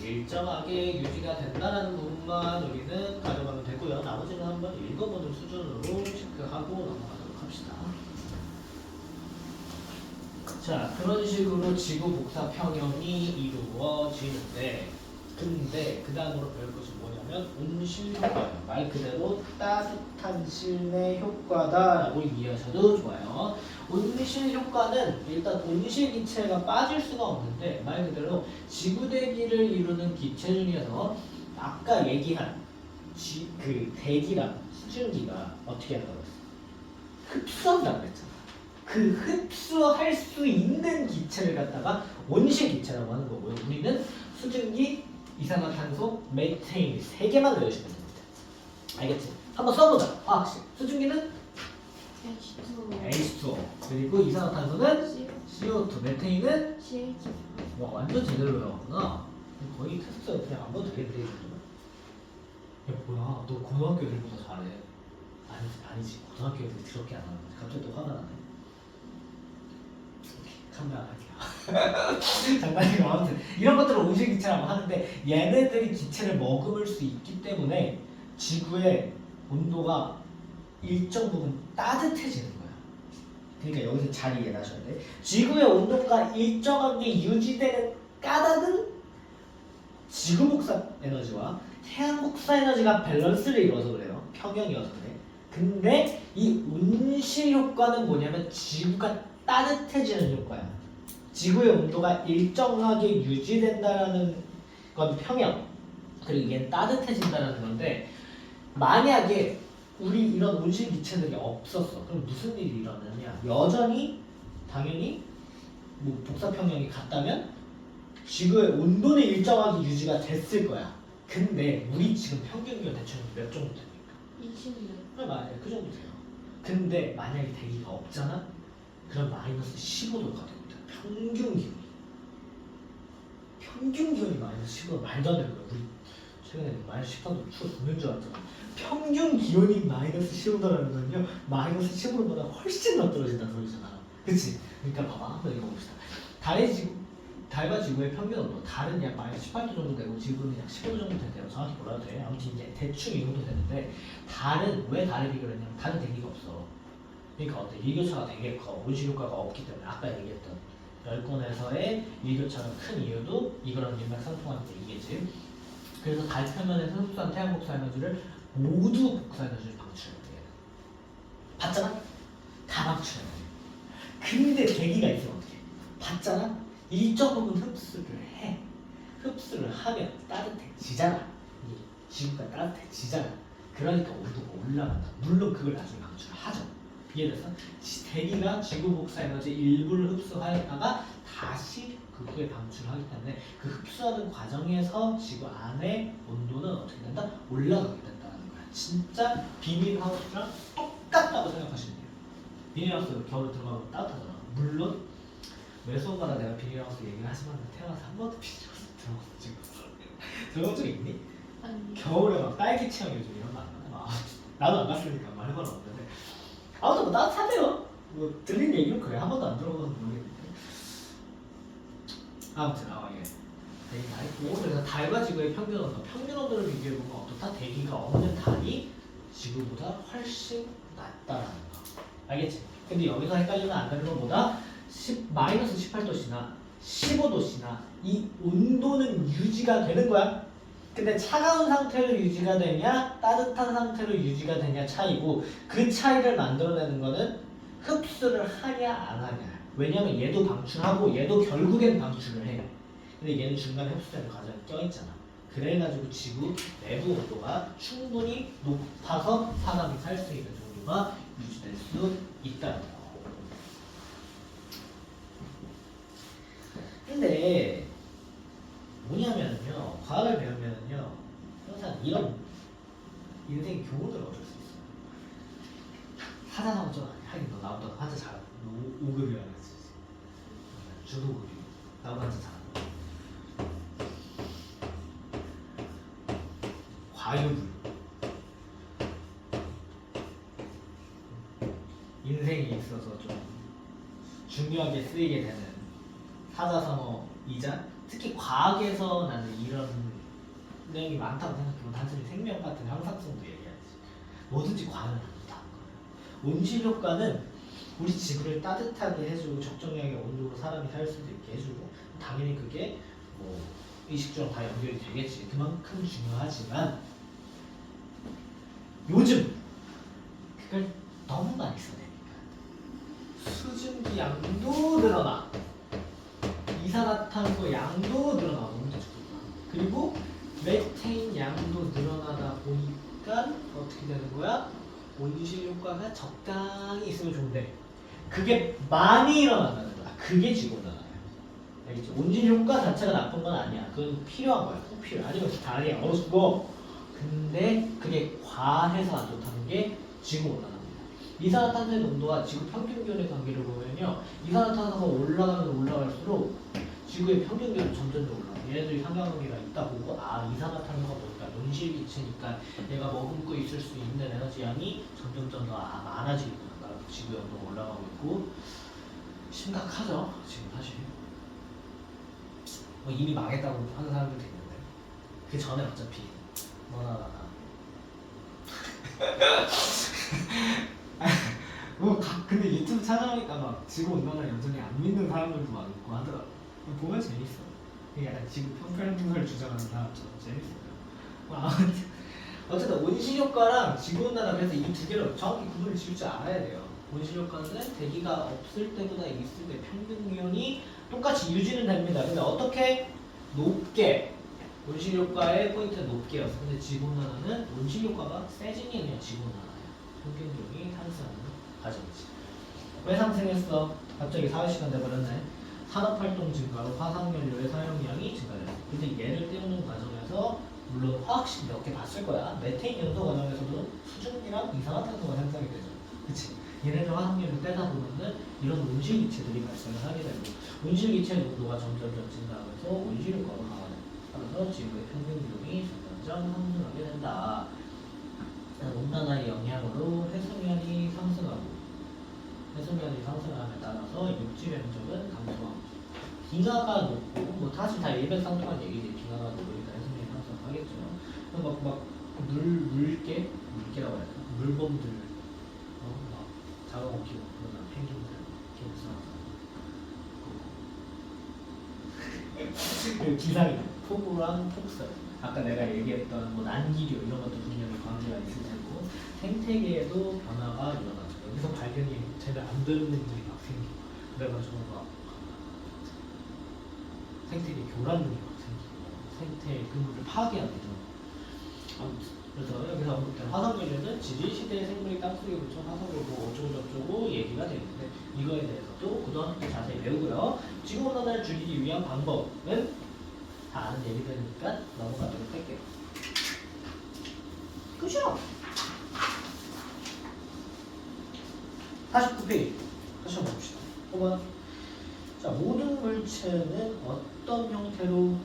일정하게 유지가 된다는 부분만 우리는 가져가면 되고요. 나머지는 한번 읽어보는 수준으로 체크하고 넘어가도록 합시다. 자, 그런 식으로 지구 복사 평형이 이루어지는데 근데 그 다음으로 배울 것이 뭐냐면 온실 효과예요. 말 그대로 따뜻한 실내 효과다라고 이해하셔도 좋아요. 온실 효과는 일단 온실 기체가 빠질 수가 없는데 말 그대로 지구 대기를 이루는 기체 중에서 아까 얘기한 그 대기랑 수증기가 어떻게 한다고 했어? 흡수한다고 했잖아. 그 흡수할 수 있는 기체를 갖다가 온실 기체라고 하는 거고요. 우리는 수증기, 이산화탄소, 메테인 세 개만 외우시면 됩니다. 알겠지? 한번 써보자. 화학식. 수증기는 H2O. 그리고 이산화탄소는 CO2. 메테인은 와, 완전 제대로 외웠구나. 거의 테스트 그냥 안 봐도 되겠네. 야 뭐야? 너 고등학교 애들보다 잘해. 아니지. 고등학교 애들 그렇게 안 하는데 갑자기 또 화가 나네. 장난할게요. 장난이고 아무튼 이런 것들을 온실 기체라고 하는데 얘네들이 기체를 머금을 수 있기 때문에 지구의 온도가 일정 부분 따뜻해지는 거야. 그러니까 여기서 잘 이해하셔야 돼. 지구의 온도가 일정하게 유지되는 까닭은 지구 복사 에너지와 태양 복사 에너지가 밸런스를 이루어서 그래요. 평형이어서 그래. 근데 이 온실 효과는 뭐냐면 지구가 따뜻해지는 효과야. 지구의 온도가 일정하게 유지된다라는 건 평형. 그리고 얘는 따뜻해진다는 건데 만약에 우리 이런 온실 기체들이 없었어. 그럼 무슨 일이 일어나냐? 여전히 당연히 뭐 복사평형이 같다면 지구의 온도는 일정하게 유지가 됐을 거야. 근데 우리 지금 평균 기온 대충 몇 정도 됩니까? 20년. 네, 맞아요. 그 정도 돼요. 근데 만약에 대기가 없잖아? 그럼 마이너스 15도가 됩니다. 평균 기온이 마이너스 15도 말도 안 되는 거야. 우리 최근에 마이너스 13도 추워 죽는 줄 알았잖아. 평균 기온이 마이너스 15도라는 건요 마이너스 15도보다 훨씬 더 떨어진다는 소리잖아. 그치? 그러니까 봐봐 한번 읽어봅시다. 달과 지구의 평균 온도 달은 약 마이너스 18도 정도 되고 지구는 약 15도 정도 된대요. 정확히 몰라도 돼. 아무튼 이제 대충 이 정도 되는데 달은 왜 달을 비교했냐면 달은 대기가 없어. 그러니까 어때? 일교차가 되게 커. 온실 효과가 없기 때문에 아까 얘기했던 열권에서의 일교차가 큰 이유도 이거랑 일맥상통하는 얘기겠지. 그래서 달 표면에서 흡수한 태양 복사 에너지를 모두 복사 에너지를 방출해야 돼. 봤잖아? 다 방출해야 돼. 근데 대기가 있으면 어떻게? 봤잖아? 일정 부분 흡수를 해. 흡수를 하면 따뜻해지잖아. 이 지구가 따뜻해지잖아. 그러니까 온도가 올라간다. 물론 그걸 나중에 방출을 하죠. 이해돼서? 대기가 지구 복사 에너지 일부를 흡수하였다가 다시 그 후에 방출을 하기 때문에 그 흡수하는 과정에서 지구 안의 온도는 어떻게 된다? 올라가게 된다는 거야. 진짜 비닐하우스랑 똑같다고 생각하시면 돼요. 비닐하우스 겨울에 들어가면 따뜻하잖아. 물론 매 수업마다 내가 비닐하우스 얘기를 하지만 태어나서 한 번도 비닐하우스 들어가서 지금 들어본 적 있니? 아니. 겨울에 막 딸기 체험 요즘 이런 거 안 하나? 나도 안 갔으니까 말 해봐라 없는데 아무튼 뭐 따뜻하대요. 뭐 들린 얘기는 그래. 한 번도 안 들어봐서 모르겠는데 아무튼 예. 대기 다 했고 그래서 달과 지구의 평균 온도 평균 온도를 비교해보면 어떻다? 대기가 없는 달이 지구보다 훨씬 낫다라는 거 알겠지? 근데 여기서 헷갈리면 안 되는 건 뭐다? 마이너스 18도씨나 15도씨나 이 온도는 유지가 되는 거야. 근데 차가운 상태로 유지가 되냐 따뜻한 상태로 유지가 되냐 차이고 그 차이를 만들어내는 거는 흡수를 하냐 안 하냐. 왜냐면 얘도 방출하고 얘도 결국엔 방출을 해. 근데 얘는 중간에 흡수되는 과정이 껴있잖아. 그래가지고 지구 내부 온도가 충분히 높아서 사람이 살 수 있는 정도가 유지될 수 있다는 거. 근데 뭐냐면요 과학을 배우면요 항상 이런 인생 교훈을 얻을 수 있어요. 하자상 좀 하긴 너 나보다 한자 잘하고 5급이라 그랬지. 주도급이 나보다 한자 잘하고 과유불 인생에 있어서 좀 중요하게 쓰이게 되는 사자성어이자 특히 과학에서 나는 이런 내용이 많다고 생각해요. 단순히 생명 같은 형상성도 얘기하지. 뭐든지 과학은 아니다. 온실 효과는 우리 지구를 따뜻하게 해주고 적정량의 온도로 사람이 살 수도 있게 해주고 당연히 그게 뭐 의식주랑 다 연결이 되겠지. 그만큼 중요하지만 요즘 그걸 너무 많이 써내니까 수증기 양도 늘어나 이산화탄소 양도 늘어나고 그리고 메테인 양도 늘어나다 보니까 어떻게 되는 거야? 온실 효과가 적당히 있으면 좋은데 그게 많이 일어난다는 거야. 그게 지구온난화야. 알겠지? 온실 효과 자체가 나쁜 건 아니야. 그건 필요한 거야. 꼭 필요해. 아니면 다리 얼어 죽어. 근데 그게 과해서 안 좋다는 게 지구온난화입니다. 이산화탄소의 농도와 지구 평균 기온의 관계를 보면요. 이산화탄소가 올라가면 올라갈수록 지구의 평균 기온은 점점 더 올라가. 얘네들이 상관관계가 있다 보고 이산화탄소가 뭘까? 온실기체니까 얘가 머금고 있을 수 있는 에너지 양이 점점 더 많아지니까 지구의 온도가 올라가고 있고 심각하죠. 지금 사실 뭐 이미 망했다고 하는 사람들도 있는데 그 전에 어차피 뭐나 근데 유튜브 찾아보니까 막 지구 온난화 여전히 안 믿는 사람들도 많고 하더라. 보면 재밌어. 이게 약간 지구 평평을 주장하는 사람처럼 재밌어요. 아무튼 어쨌든 온실 효과랑 지구 온난화 그래서 이 두 개를 정확히 구분을 지을 줄 알아야 돼요. 온실 효과는 대기가 없을 때보다 있을 때 평균 기온이 똑같이 유지는 됩니다. 근데 어떻게 높게 온실 효과의 포인트는 높게였어. 근데 지구 온난화는 온실 효과가 세진이 아니라 지구 온난화야. 평균 기온이 상승하는 과정이지. 왜 상승했어? 갑자기 4시간 돼버렸네. 산업활동 증가로 화석연료의 사용량이 증가돼요. 근데 얘를 띄우는 과정에서 물론 화학식 몇 개 봤을 거야. 메테인 연소 과정에서도 수증기랑 이산화탄소가 생성이 되죠. 그치? 얘네들 화석연료 떼다 보면은 이런 온실기체들이 발생을 하게 되고 온실기체 농도가 점점 증가하면서 온실효과가 강화돼요. 그래서 지구의 평균 기온이 점점 상승하게 된다. 온난화의 영향으로 해수면이 상승하고 해수면이 상승함에 따라서 육지 면적은 감소하고 빙하가 높고 뭐 사실 다 일맥상통한 얘기지. 빙하가 높으니까 해수면이 상승하겠죠. 물개라고 해야 되나? 물범들 막 잡아먹히고 그러나 펭귄들 이렇게 기상이 폭우랑 폭설 아까 내가 얘기했던 뭐 난기류 이런 것도 분명히 관계가 있을 테고 생태계에도 변화가 일어나죠. 여기서 발견이 제대로 안 되는 분들이 막 생기고 그래가지고 막 생태계 교란들이 막 생기고 생태 근무를 파괴하기도 그래서 여기서 언급된 화석연료는 지질시대의 생물이 땅속에 묻혀 화석을 뭐 어쩌고저쩌고 얘기가 되는데 이거에 대해서도 고등학교 때 자세히 배우고요. 지구온난화를 줄이기 위한 방법은 다 아는 얘기들이니까 넘어가도록 할게요. 끝이요. 그 페이지 다시 한번 봅시다. 5번. 자, 모든 물체는 어떤 형태로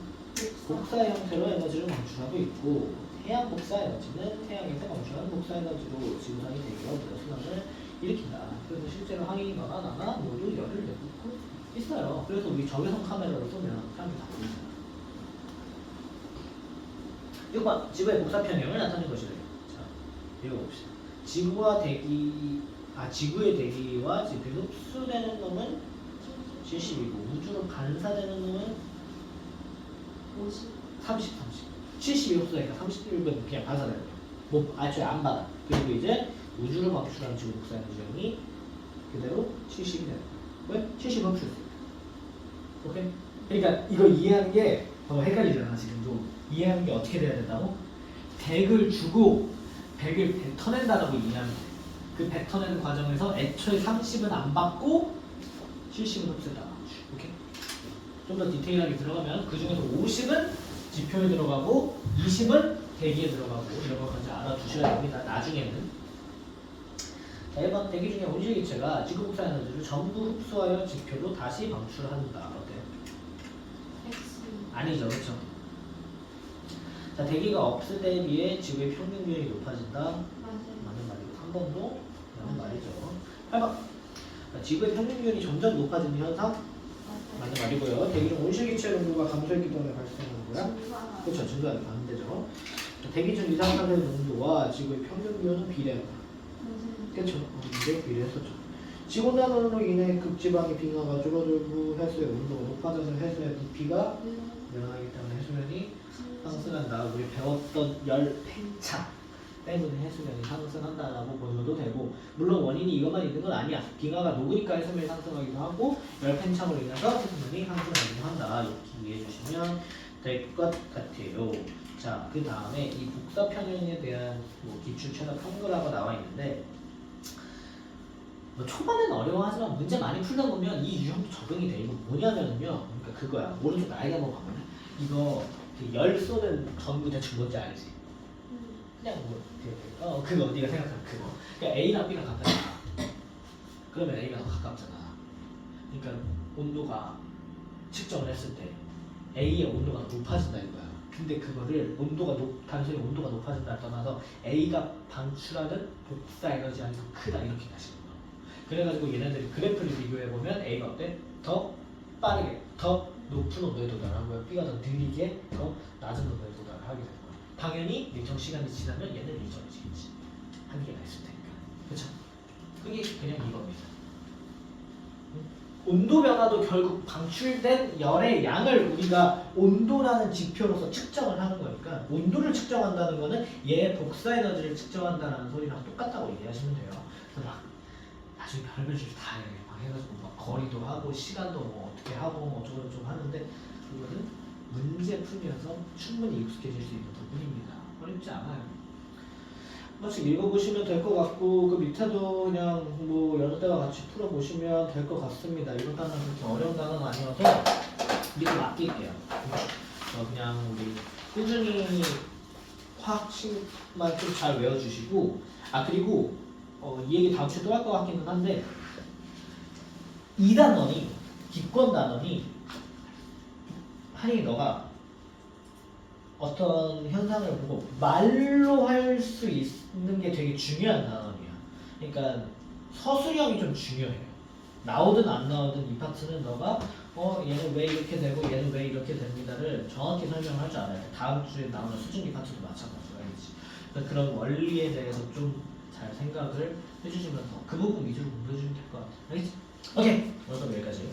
복사 형태로 에너지를 방출하고 있고 태양 복사 에너지는 태양에서 방출하는 복사 에너지로 지구상의 대기와 물의 순환을 일으킨다. 그래서 실제로 항이 너나 나나 모두 열을 내뿜고 있어요. 그래서 우리 적외선 카메라로 쏘면 사람들이 다 보이잖아. 6번. 지구의 복사 편형을 나타낸 것이래. 자, 읽어봅시다. 지구의 대기와 지구에 흡수되는 놈은 70이고 우주로 반사되는 놈은 50. 30. 70이 흡수되니까 31은 그냥 반사되는 거야. 뭐, 애초에 안 받아. 그리고 이제 우주로 방출하는 지구 복사 에너지량이 그대로 70이 되는 거야. 왜? 70 흡수했으니까. 오케이? 그러니까 이거 이해하는 게 더 헷갈리잖아 지금도. 이해하는 게 어떻게 돼야 된다고? 100을 주고 100을 뱉어낸다라고 이해하면 돼. 그 뱉어내는 과정에서 애초에 30은 안 받고 70은 흡수했다. 오케이? 좀 더 디테일하게 들어가면 그 중에서 50은 지표에 들어가고 20은 대기에 들어가고 이런 것까지 알아두셔야 됩니다. 나중에는. 자, 1번 대기 중에 온실기체가 지구 복사 에너지를 전부 흡수하여 지표로 다시 방출한다. 어때? X. 아니죠, 그렇죠? 자, 대기가 없을 때에 비해 지구의 평균 기온이 높아진다. 맞아요. 맞는 말이고 3번도 맞는 말이죠. 8번. 자, 지구의 평균 기온이 점점 높아지는 현상. 맞아요. 맞는 말이고요. 대기 중 온실기체 농도가 감소했기 때문에 발생하는 거야. 증가. 그렇죠. 증가하는 반대죠. 대기 중 이산화탄소의 농도와 지구의 평균 기온은 비례한다. 맞아요. 그렇죠. 이제 비례했었죠. 지구온난화로 인해 극지방의 빙하가 줄어들고 해수의 온도가 높아져서 해수의 부피가 늘어나기 때문에 해수면이 상승한다. 우리 배웠던 열 팽창 때문에 해수면이 상승한다라고 보셔도 되고, 물론 원인이 이것만 있는 건 아니야. 빙하가 녹으니까 해수면이 상승하기도 하고 열 팽창으로 인해서 해수면이 상승하기도 한다. 이렇게 이해해 주시면 될 것 같아요. 자, 그 다음에 이 복사 편형에 대한 뭐 기출 최다 평가라고 나와 있는데, 뭐 초반에는 어려워하지만 문제 많이 풀다 보면 이 유형도 적응이 돼. 이거 뭐냐면요, 그러니까 그거야. 오른쪽 나에게 한번 봐볼래? 이거 그 열 쏘는 전구 대충 뭔지 알지? 그냥 뭐 그거 네가 생각하는 그거. 그러니까 A랑 B랑 가까이. 그러면 A가 더 가깝잖아. 그러니까 온도가 측정을 했을 때 A의 온도가 높아진다 이거야. 근데 그거를 단순히 온도가 높아진다를 떠나서 A가 방출하는 복사 에너지가 더 크다 이렇게 가시는 거야. 그래가지고 얘네들이 그래프를 비교해 보면 A가 어때? 더 빠르게, 더 높은 온도에 도달하고요. B가 더 느리게, 더 낮은 온도에 도달을 하게 되는 거야. 당연히 일정 시간이 지나면 얘는 일정해지겠지. 한계가 있을 테니까. 그렇죠? 그게 그냥 이겁니다. 온도 변화도 결국 방출된 열의 양을 우리가 온도라는 지표로서 측정을 하는 거니까, 온도를 측정한다는 거는 얘의 복사 에너지를 측정한다는 소리랑 똑같다고 이해하시면 돼요. 그래서 막 나중에 별별 줄 다 해가지고 막 거리도 하고 시간도 뭐 어떻게 하고 뭐 어쩌고저쩌고 하는데, 그거는 문제 풀면서 충분히 익숙해질 수 있는 부분입니다. 어렵지 않아요. 한 번씩 읽어보시면 될 것 같고, 그 밑에도 그냥 뭐 여러 때와 같이 풀어보시면 될 것 같습니다. 이런 단어는 그렇게 어려운 단어는 아니어서 밑에 맡길게요. 그냥 우리 꾸준히 화학식만 좀 잘 외워주시고, 그리고 이 얘기 다음 주에 또 할 것 같기는 한데, 이 단원이, 기권 단원이 한이 너가 어떤 현상을 보고 말로 할 수 있는 게 되게 중요한 단원이야. 그러니까 서술형이 좀 중요해요. 나오든 안 나오든 이 파트는 너가 얘는 왜 이렇게 되고 얘는 왜 이렇게 됩니다를 정확히 설명할 줄 알아야 돼. 다음 주에 나오는 수증기 파트도 마찬가지로 알겠지. 그러니까 그런 원리에 대해서 좀 잘 생각을 해주시면서 그 부분 위주로 공부해주면 될 것 같아. 알겠지? 오케이. 오늘 수업 여기까지.